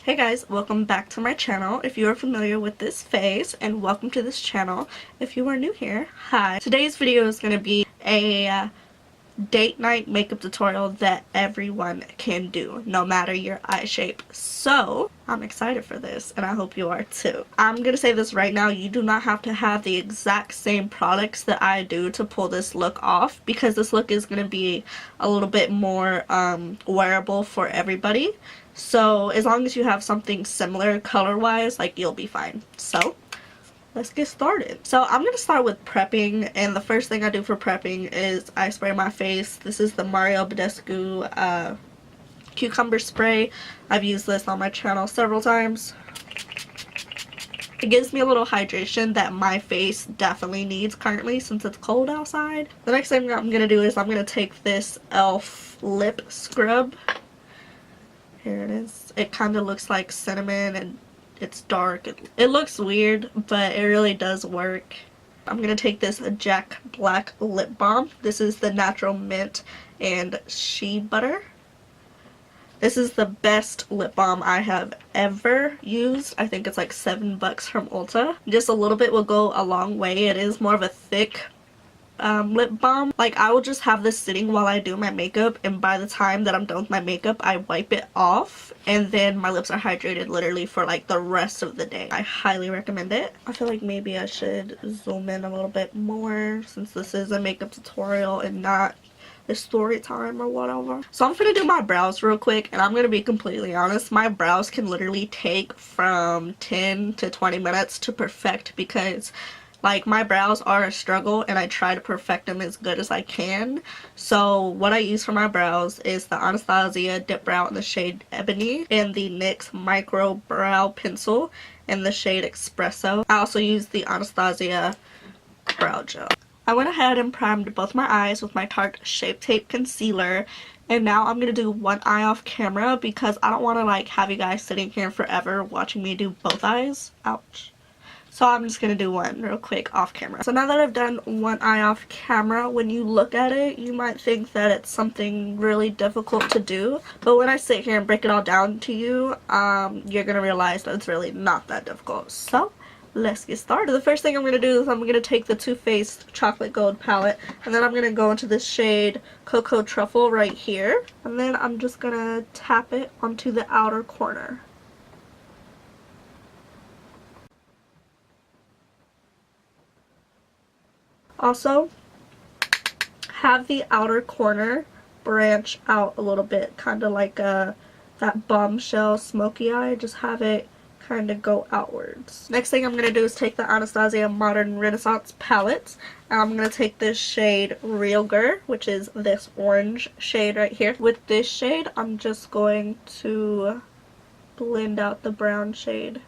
Hey guys, welcome back to my channel if you are familiar with this face, and welcome to this channel if you are new here. Hi. Today's video is going to be a date night makeup tutorial that everyone can do, no matter your eye shape. So I'm excited for this, and I hope you are too. I'm going to say this right now, you do not have to have the exact same products that I do to pull this look off, because this look is going to be a little bit more wearable for everybody. So as long as you have something similar color wise, like, you'll be fine. So let's get started. So I'm going to start with prepping, and the first thing I do for prepping is I spray my face. This is the Badescu cucumber spray. I've used this on my channel several times. It gives me a little hydration that my face definitely needs currently since it's cold outside. The next thing I'm going to do is I'm going to take this e.l.f. lip scrub. Here it is. It kind of looks like cinnamon and it's dark. It looks weird, but it really does work. I'm going to take this Jack Black lip balm. This is the natural mint and shea butter. This is the best lip balm I have ever used. I think it's like $7 from Ulta. Just a little bit will go a long way. It is more of a thick lip balm. Like, I will just have this sitting while I do my makeup, and by the time that I'm done with my makeup, I wipe it off, and then my lips are hydrated literally for like the rest of the day. I highly recommend it. I feel like maybe I should zoom in a little bit more since this is a makeup tutorial and not a story time or whatever. So I'm gonna do my brows real quick, and I'm gonna be completely honest, my brows can literally take from 10 to 20 minutes to perfect, because like, my brows are a struggle and I try to perfect them as good as I can. So what I use for my brows is the Anastasia dipbrow in the shade Ebony and the NYX micro brow pencil in the shade Expresso. I also use the Anastasia brow gel. I went ahead and primed both my eyes with my Tarte Shape Tape concealer, and now I'm going to do one eye off camera because I don't want to like have you guys sitting here forever watching me do both eyes. Ouch. So I'm just going to do one real quick off camera. So now that I've done one eye off camera, when you look at it, you might think that it's something really difficult to do. But when I sit here and break it all down to you, you're going to realize that it's really not that difficult. So let's get started. The first thing I'm going to do is I'm going to take the Too Faced Chocolate Gold palette, and then I'm going to go into the shade Cocoa Truffle right here. And then I'm just going to tap it onto the outer corner. Also, have the outer corner branch out a little bit, kind of like that bombshell smoky eye. Just have it kind of go outwards. Next thing I'm going to do is take the Anastasia Modern Renaissance palette, and I'm going to take this shade Realger, which is this orange shade right here. With this shade, I'm just going to blend out the brown shade.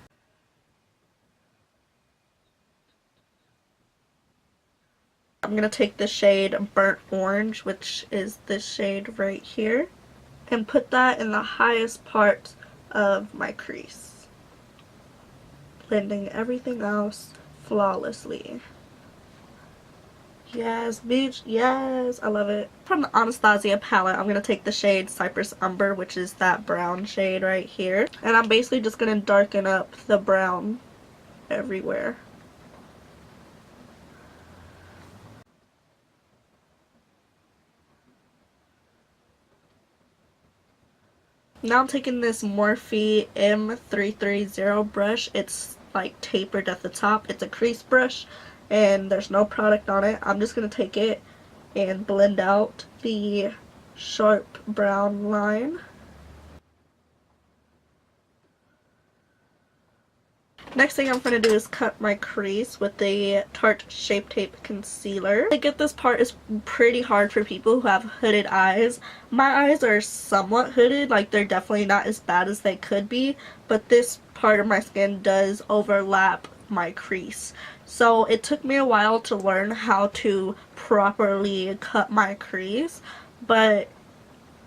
I'm going to take the shade Burnt Orange, which is this shade right here, and put that in the highest part of my crease, blending everything else flawlessly. Yes, bitch, yes, I love it. From the Anastasia palette, I'm going to take the shade Cypress Umber, which is that brown shade right here, and I'm basically just going to darken up the brown everywhere. Now I'm taking this Morphe M330 brush. It's like tapered at the top. It's a crease brush and there's no product on it. I'm just going to take it and blend out the sharp brown line. Next thing I'm going to do is cut my crease with the Tarte Shape Tape Concealer. I get this part is pretty hard for people who have hooded eyes. My eyes are somewhat hooded, like they're definitely not as bad as they could be, but this part of my skin does overlap my crease. So it took me a while to learn how to properly cut my crease, but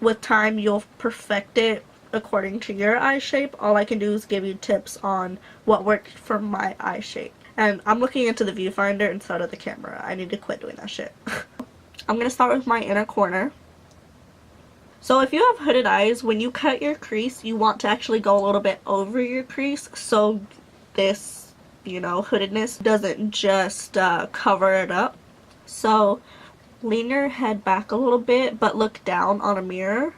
with time you'll perfect it according to your eye shape. All I can do is give you tips on what worked for my eye shape. And I'm looking into the viewfinder instead of the camera. I need to quit doing that shit. I'm going to start with my inner corner. So if you have hooded eyes, when you cut your crease, you want to actually go a little bit over your crease so this, you know, hoodedness doesn't just cover it up. So lean your head back a little bit, but look down on a mirror,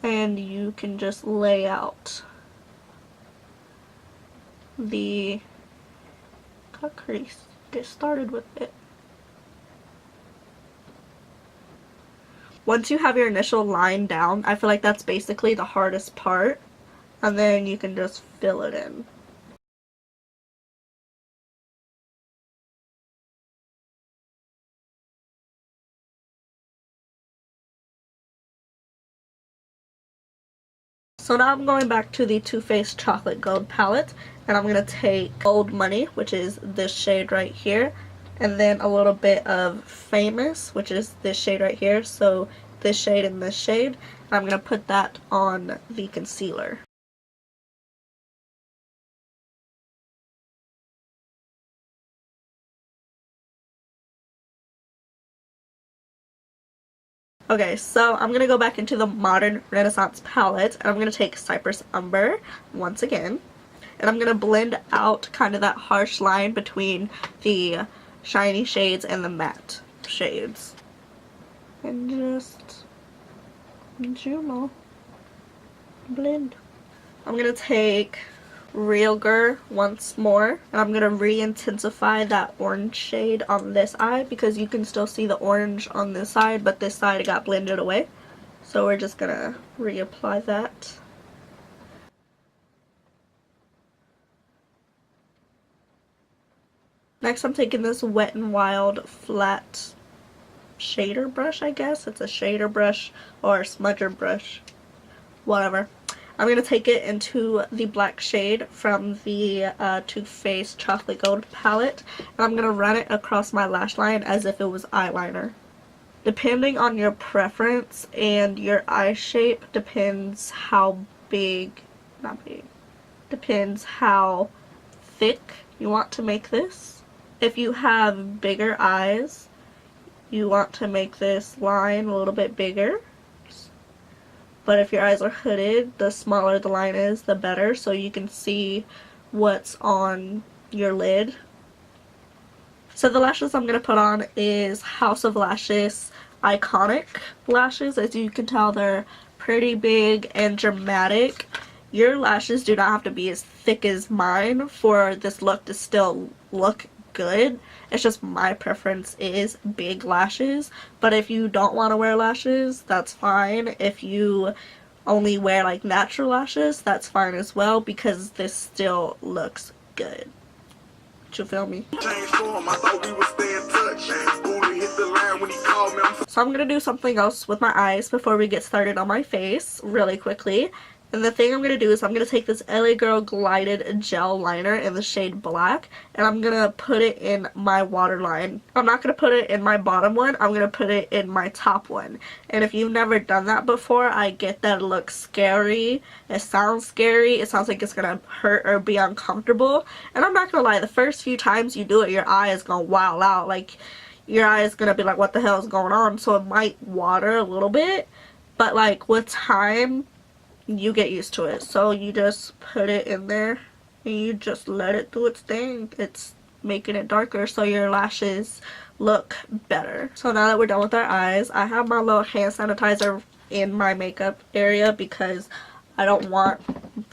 and you can just lay out the cut crease. Get started with it. Once you have your initial line down, I feel like that's basically the hardest part, and then you can just fill it in. So now I'm going back to the Too Faced Chocolate Gold palette, and I'm going to take Old Money, which is this shade right here, and then a little bit of Famous, which is this shade right here, so this shade and this shade, and I'm going to put that on the concealer. Okay, so I'm going to go back into the Modern Renaissance palette, and I'm going to take Cypress Umber once again, and I'm going to blend out kind of that harsh line between the shiny shades and the matte shades. And just, you know, blend. I'm going to take Real Girl once more, and I'm going to re-intensify that orange shade on this eye because you can still see the orange on this side, but this side got blended away. So we're just going to reapply that. Next I'm taking this Wet n Wild flat shader brush, I guess. It's a shader brush or a smudger brush, whatever. I'm going to take it into the black shade from the Too Faced Chocolate Gold palette, and I'm going to run it across my lash line as if it was eyeliner. Depending on your preference and your eye shape depends how depends how thick you want to make this. If you have bigger eyes, you want to make this line a little bit bigger. But if your eyes are hooded, the smaller the line is, the better, so you can see what's on your lid. So the lashes I'm going to put on is House of Lashes Iconic lashes. As you can tell, they're pretty big and dramatic. Your lashes do not have to be as thick as mine for this look to still look good. It's just my preference is big lashes, but if you don't want to wear lashes, that's fine. If you only wear like natural lashes, that's fine as well, because this still looks good. You feel me? So I'm gonna do something else with my eyes before we get started on my face really quickly. And the thing I'm going to do is I'm going to take this LA Girl Glided Gel Liner in the shade Black, and I'm going to put it in my waterline. I'm not going to put it in my bottom one, I'm going to put it in my top one. And if you've never done that before, I get that it looks scary, it sounds scary, it sounds like it's going to hurt or be uncomfortable. And I'm not going to lie, the first few times you do it, your eye is going to wow out. Like, your eye is going to be like, what the hell is going on? So it might water a little bit, but like with time, you get used to it. So you just put it in there and you just let it do its thing. It's making it darker so your lashes look better. So now that we're done with our eyes, I have my little hand sanitizer in my makeup area because I don't want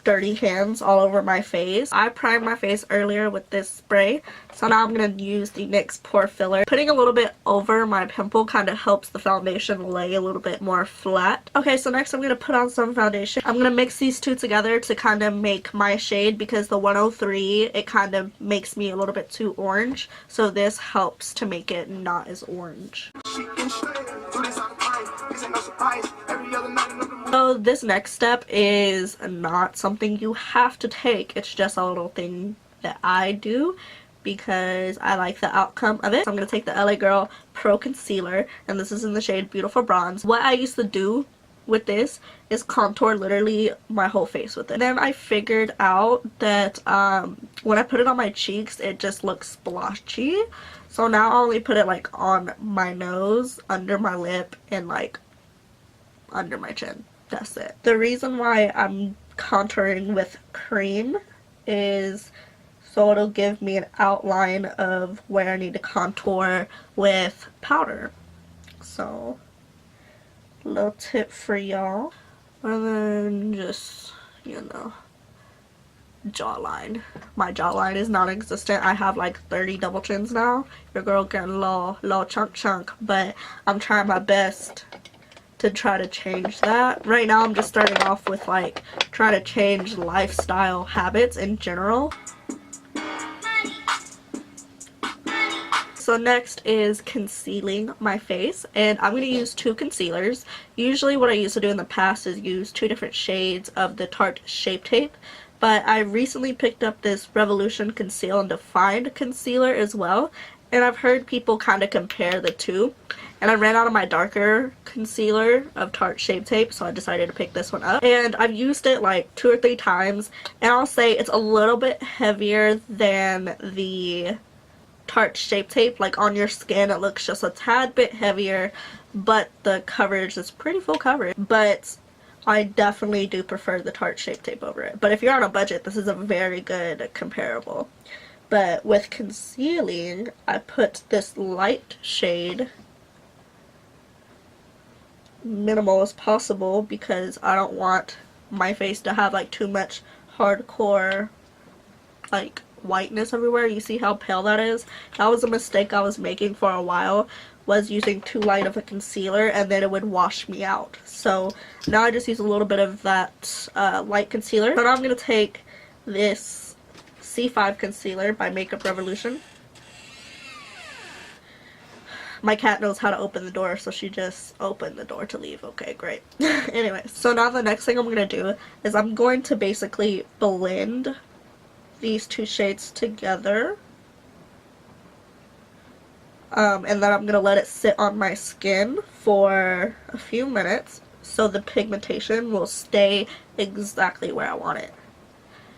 dirty hands all over my face. I primed my face earlier with this spray, so now I'm going to use the NYX Pore Filler. Putting a little bit over my pimple kind of helps the foundation lay a little bit more flat. Okay, so next I'm going to put on some foundation. I'm going to mix these two together to kind of make my shade, because the 103, it kind of makes me a little bit too orange, so this helps to make it not as orange. So this next step is not something you have to take, it's just a little thing that I do because I like the outcome of it. So I'm going to take the LA Girl Pro Concealer, and this is in the shade Beautiful Bronze. What I used to do with this is contour literally my whole face with it. And then I figured out that when I put it on my cheeks, it just looks splotchy. So now I only put it like on my nose, under my lip, and like under my chin. That's it. The reason why I'm contouring with cream is so it'll give me an outline of where I need to contour with powder. So, little tip for y'all. And then just, you know, jawline. My jawline is non-existent. I have like 30 double chins now. Your girl getting a little chunk, but I'm trying my best to try to change that. Right now I'm just starting off with like trying to change lifestyle habits in general. So next is concealing my face, and I'm going to use 2 concealers. Usually what I used to do in the past is use 2 different shades of the Tarte Shape Tape, but I recently picked up this Revolution Conceal Define Concealer as well, and I've heard people kind of compare the two, and I ran out of my darker concealer of Tarte Shape Tape, so I decided to pick this one up. And I've used it like 2 or 3 times, and I'll say it's a little bit heavier than the Tarte Shape Tape. Like on your skin it looks just a tad bit heavier, but the coverage is pretty full coverage. But I definitely do prefer the Tarte Shape Tape over it. But if you're on a budget, this is a very good comparable. But with concealing, I put this light shade, minimal as possible, because I don't want my face to have like too much hardcore like whiteness everywhere. You see how pale that is? That was a mistake I was making for a while, was using too light of a concealer and then it would wash me out. So now I just use a little bit of that light concealer. So now I'm going to take this C5 concealer by Makeup Revolution. My cat knows how to open the door, so she just opened the door to leave. Okay, great. Anyway, so now the next thing I'm going to do is I'm going to basically blend these 2 shades together, and then I'm gonna let it sit on my skin for a few minutes so the pigmentation will stay exactly where I want it.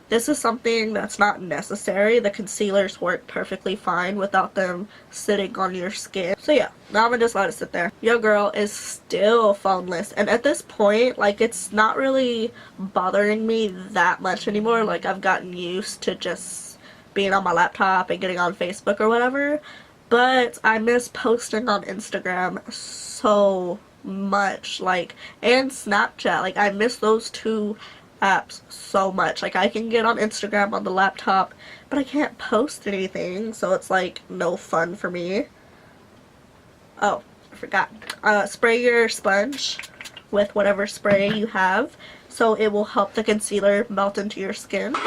This is something that's not necessary. The concealers work perfectly fine without them sitting on your skin. So yeah, now I'm gonna just let it sit there. Your girl is still phoneless, and at this point, like, it's not really bothering me that much anymore. Like, I've gotten used to just being on my laptop and getting on Facebook or whatever, but I miss posting on Instagram so much, like, and Snapchat. Like, I miss those 2 apps so much. Like, I can get on Instagram on the laptop, but I can't post anything, so it's like no fun for me. Oh, I forgot. Spray your sponge with whatever spray you have, so it will help the concealer melt into your skin. So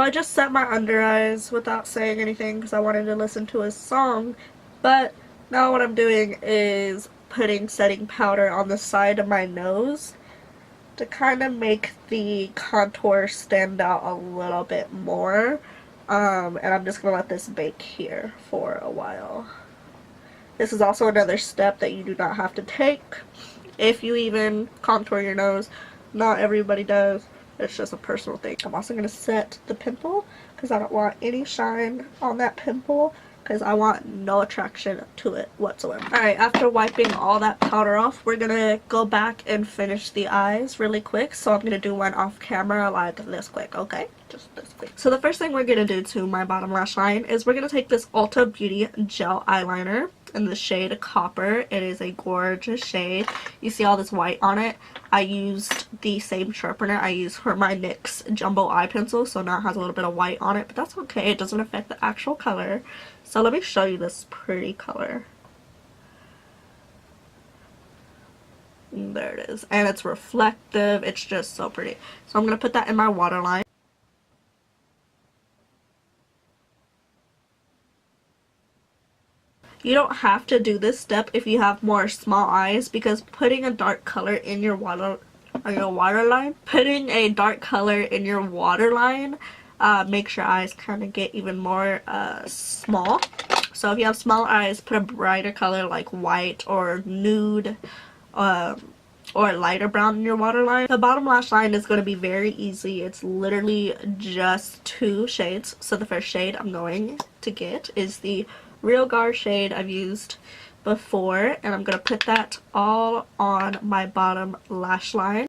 I just set my under eyes without saying anything because I wanted to listen to a song, but now what I'm doing is putting setting powder on the side of my nose to kind of make the contour stand out a little bit more. And I'm just going to let this bake here for a while. This is also another step that you do not have to take if you even contour your nose. Not everybody does. It's just a personal thing. I'm also going to set the pimple because I don't want any shine on that pimple because I want no attraction to it whatsoever. Alright, after wiping all that powder off, we're going to go back and finish the eyes really quick. So I'm going to do one off camera like this quick, okay? Just this quick. So the first thing we're going to do to my bottom lash line is we're going to take this Ulta Beauty Gel Eyeliner in the shade Copper. It is a gorgeous shade. You see all this white on it. I used the same sharpener I used for my NYX Jumbo Eye Pencil, so now it has a little bit of white on it, but that's okay. It doesn't affect the actual color. So let me show you this pretty color. There it is. And it's reflective. It's just so pretty. So I'm going to put that in my waterline. You don't have to do this step if you have more small eyes, because putting a dark color in your waterline makes your eyes kind of get even more small. So if you have small eyes, put a brighter color like white or nude or lighter brown in your waterline. The bottom lash line is going to be very easy. It's literally just 2 shades. So the first shade I'm going to get is the Real Gar shade I've used before, and I'm going to put that all on my bottom lash line.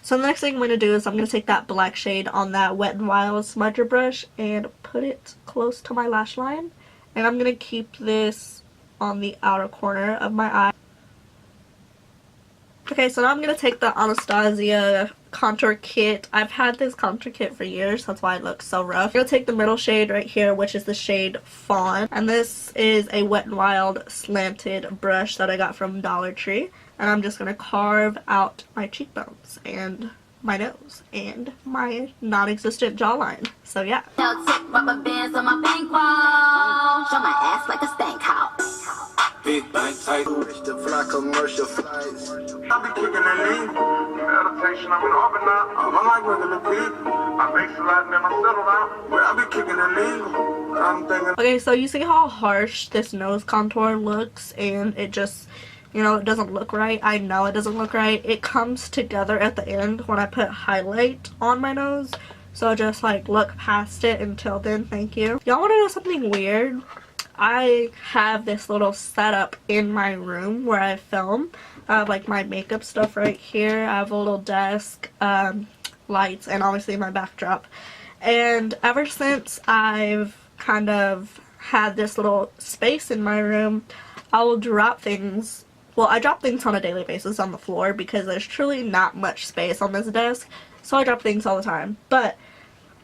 So the next thing I'm going to do is I'm going to take that black shade on that Wet n Wild smudger brush and put it close to my lash line. And I'm going to keep this on the outer corner of my eye. Okay, so now I'm going to take the Anastasia contour kit. I've had this contour kit for years, that's why it looks so rough. I'm going to take the middle shade right here, which is the shade Fawn. And this is a Wet n Wild slanted brush that I got from Dollar Tree. And I'm just going to carve out my cheekbones and my nose and my non-existent jawline. So yeah. Rubber bands on my bankroll. Show my ass like a stank house. Big bank tight, the fly commercial flights. I be kicking the lean. Meditation, I'm in orbit now. I'm like regular people. I make sliding and I settle out. Where I be kicking the lean. I'm thinking. Okay, so you see how harsh this nose contour looks, and it just, you know, it doesn't look right. I know it doesn't look right. It comes together at the end when I put highlight on my nose. So just like look past it until then. Thank you. Y'all want to know something weird? I have this little setup in my room where I film. I have like my makeup stuff right here. I have a little desk, lights, and obviously my backdrop. And ever since I've kind of had this little space in my room, I will drop things. Well, I drop things on a daily basis on the floor because there's truly not much space on this desk. So I drop things all the time. But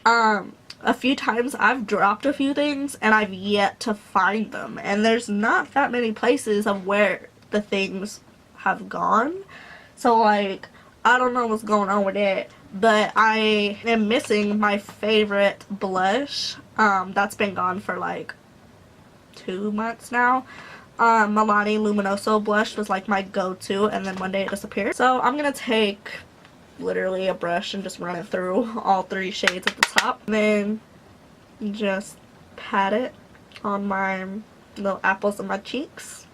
a few times I've dropped a few things and I've yet to find them. And there's not that many places of where the things have gone. So like, I don't know what's going on with it. But I am missing my favorite blush. That's been gone for like 2 months now. Milani Luminoso blush was like my go-to, and then one day it disappeared. So I'm gonna take literally a brush and just run it through all 3 shades at the top, and then just pat it on my little apples of my cheeks.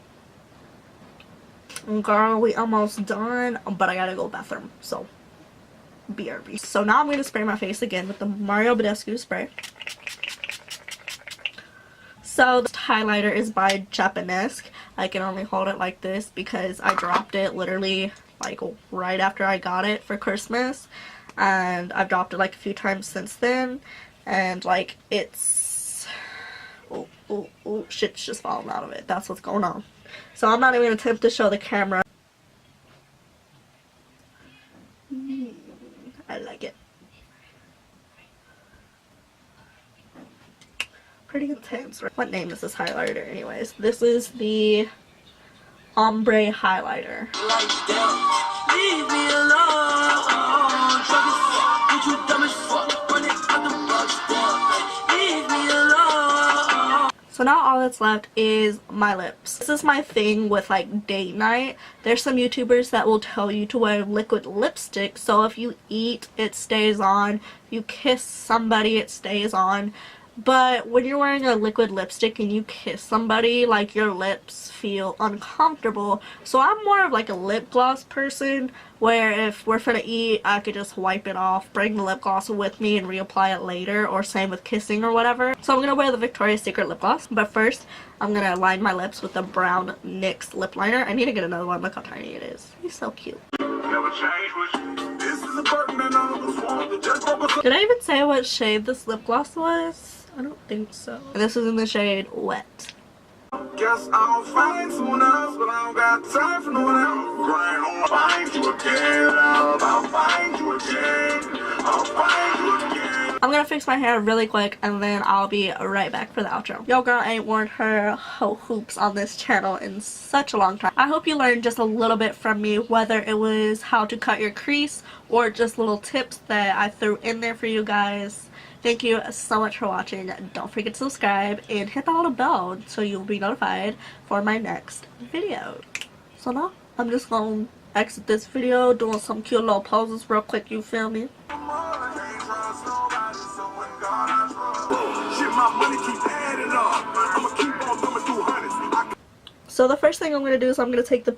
And girl, we almost done, but I gotta go bathroom, so BRB. So now I'm gonna spray my face again with the Mario Badescu spray. So this highlighter is by Japonesque. I can only hold it like this because I dropped it literally like right after I got it for Christmas, and I've dropped it like a few times since then, and like it's shit's just falling out of it. That's what's going on. So I'm not even gonna attempt to show the camera. I like it. Pretty intense. What name is this highlighter anyways? This is the ombre highlighter. So now all that's left is my lips. This is my thing with like date night. There's some YouTubers that will tell you to wear liquid lipstick, so if you eat, it stays on. If you kiss somebody, it stays on. But when you're wearing a liquid lipstick and you kiss somebody, like your lips feel uncomfortable. So I'm more of like a lip gloss person, where if we're finna eat, I could just wipe it off, bring the lip gloss with me and reapply it later, or same with kissing or whatever. So I'm gonna wear the Victoria's Secret lip gloss, but first I'm gonna line my lips with the brown NYX lip liner. I need to get another one. Look how tiny it is. He's so cute. Did I even say what shade this lip gloss was? I don't think so. And this is in the shade Wet. Guess I'll find someone else, but I don't got time for no one else. I'll find you again. I'll find you again. I'll find you again. I'm gonna fix my hair really quick and then I'll be right back for the outro. Yo girl ain't worn her hoops on this channel in such a long time. I hope you learned just a little bit from me, whether it was how to cut your crease or just little tips that I threw in there for you guys. Thank you so much for watching. Don't forget to subscribe and hit the little bell so you'll be notified for my next video. So now, I'm just gonna exit this video doing some cute little poses real quick, you feel me? So the first thing I'm going to do is I'm going to take the...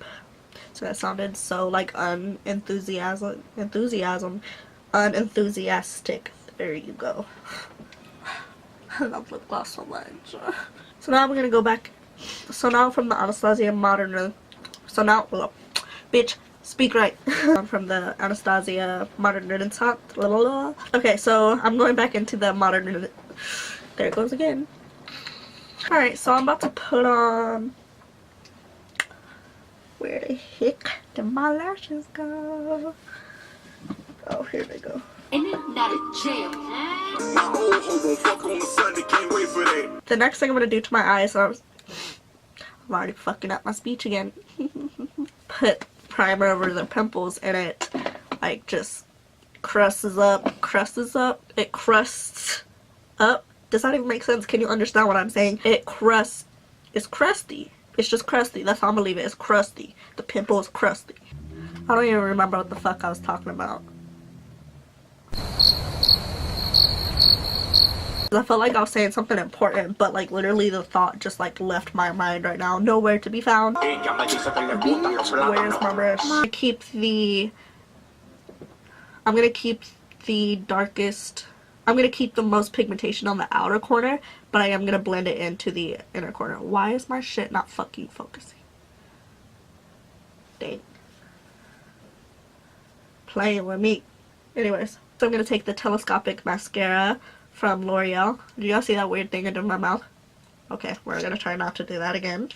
So that sounded so like unenthusiastic. There you go. I love lip gloss so much. So now I'm going to go back. So now from the Anastasia Modern... So now... Well, bitch, speak right. From the Anastasia Modern Renaissance. Okay, so I'm going back into the Modern... There it goes again. Alright, so I'm about to put on... Where the heck did my lashes go? Oh, here they go. And it's not a jail. The next thing I'm going to do to my eyes, I'm already fucking up my speech again. Put primer over the pimples and it like just crusts up. It crusts up. Does that even make sense? Can you understand what I'm saying? It crusts. It's crusty. It's just crusty. That's how I'm gonna leave it. It's crusty. The pimple is crusty. I don't even remember what the fuck I was talking about. I felt like I was saying something important, but like literally the thought just like left my mind right now. Nowhere to be found. Where's my brush? I'm gonna keep the darkest. I'm gonna keep the most pigmentation on the outer corner, but I am gonna blend it into the inner corner. Why is my shit not fucking focusing? Dang. Playing with me. Anyways, so I'm gonna take the telescopic mascara from Loreal. Did y'all see that weird thing I did in my mouth? Okay, we're gonna try not to do that again.